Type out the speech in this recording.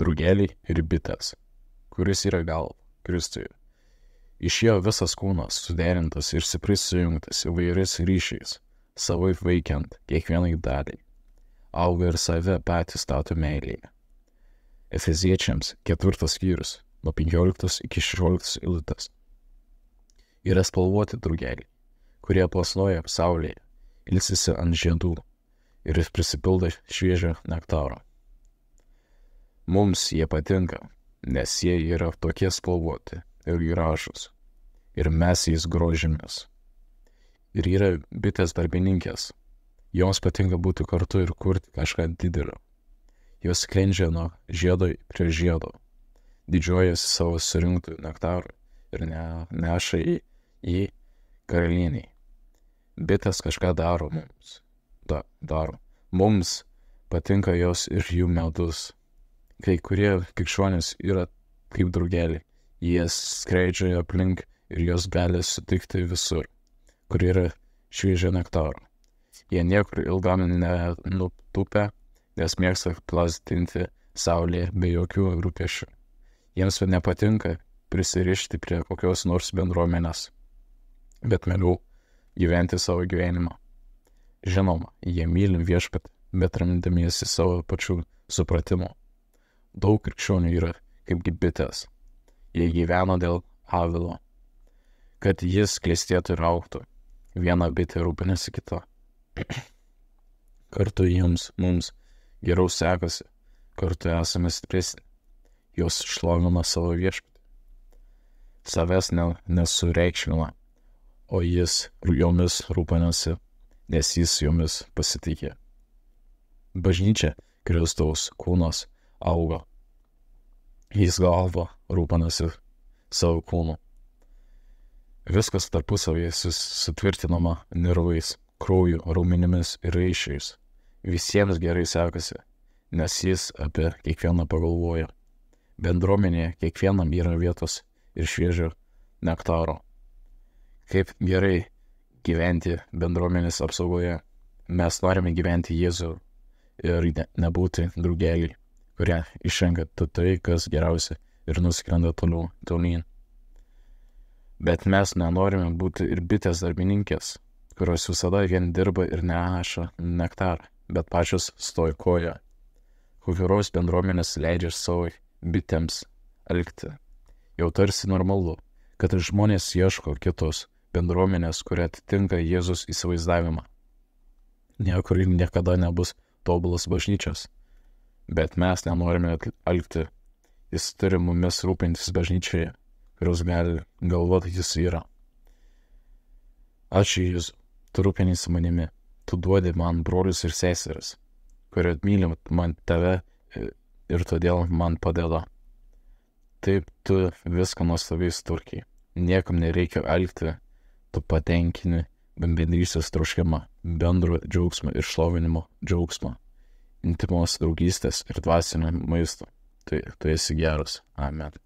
drugeliai ir bitės, kuris yra galva, Kristuje. Iš jo visas kūnas suderintas ir stipriai sujungtas įvairiais ryšiais, savai veikiant kiekvienai daliai, auga ir save patys stato meilėje. Efeziečiams 4 skyrius, nuo 15 iki 16 eilutės. Yra spalvoti drugeliai, kurie plasnoja saulėje, ilsisi ant žiedų ir prisipildo šviežio nektaro. Mums jie patinka, nes jie yra tokie spalvoti ir gražūs, ir mes jais grožimės. Ir yra bitės darbininkės, joms patinka būti kartu ir kurti kažką didelio. Jos sklendžia nuo žiedo prie žiedo, didžiuojasi savo surinktų nektarų ir neša į karalieniai. Bitės kažką daro mums. Mums patinka jos ir jų medus. Kai kurie krikščionys yra kaip drugeliai, jie skleidžia aplink ir jos gali sutikti visur, kur yra šviežio nektaro. Jie niekur ilgam nenutupia, nes mėgsta plastinti saulėje be jokių rūpesčių. Jiems nepatinka prisirišti prie kokios nors bendruomenės, bet mieliau gyventi savo gyvenimą. Žinoma, jie myli viešpatį, bet remdamiesi savo pačių supratimu. Daug krikščionių yra kaip bitės. Jie gyveno dėl avilo, kad jis klestėtų ir augtų. Viena bitė rūpinasi kita. Kartu mums geriau sekasi, kartu esame stipresni. Jos šlovina savo viešpatį. Savęs nesureikšmina, o jis jomis rūpinasi, nes jis jomis pasitikė. Bažnyčia, Kristaus kūnas, auga. Jis galva rūpinasi savo kūnu. Viskas tarpusavėje sutvirtinama nervais, krauju, raumenimis ir raiščiais. Visiems gerai sekasi, nes jis apie kiekvieną pagalvoja. Bendruomenėje kiekvienam yra vietos ir šviežio nektaro. Kaip gerai gyventi bendruomenės apsaugoje. Mes norime gyventi Jėzų ir nebūti drugeliai, kurie išrenka tai, kas geriausia ir nuskrenda tolyn. Bet mes nenorime būti ir bitės darbininkės, kurios visada vien dirba ir neša nektarą, bet pačios stoja koja. Kokios bendruomenės leidžia savo bitėms elgti. Jau tarsi normalu, kad žmonės ieško kitos bendruomenės, kurie atitinka Jėzus įsivaizdavimą. Niekur niekada nebus tobulas bažnyčios, bet mes nenorime elgti. Jis turi mumis rūpintis bažnyčioje, kurios gali galvoti jis yra. Ačiū Jėzau, tu rūpiniesi manimi, tu duodi man brolius ir seseris, kurie myli man tave ir todėl man padeda. Taip tu viską nuostabiai sutvarkei. Niekam nereikia elgti, tu patenkini bendrystės troškimą, bendro džiaugsmo ir šlovinimo džiaugsmą, intimos draugystės ir dvasinio maisto. Tu esi geras. Amen.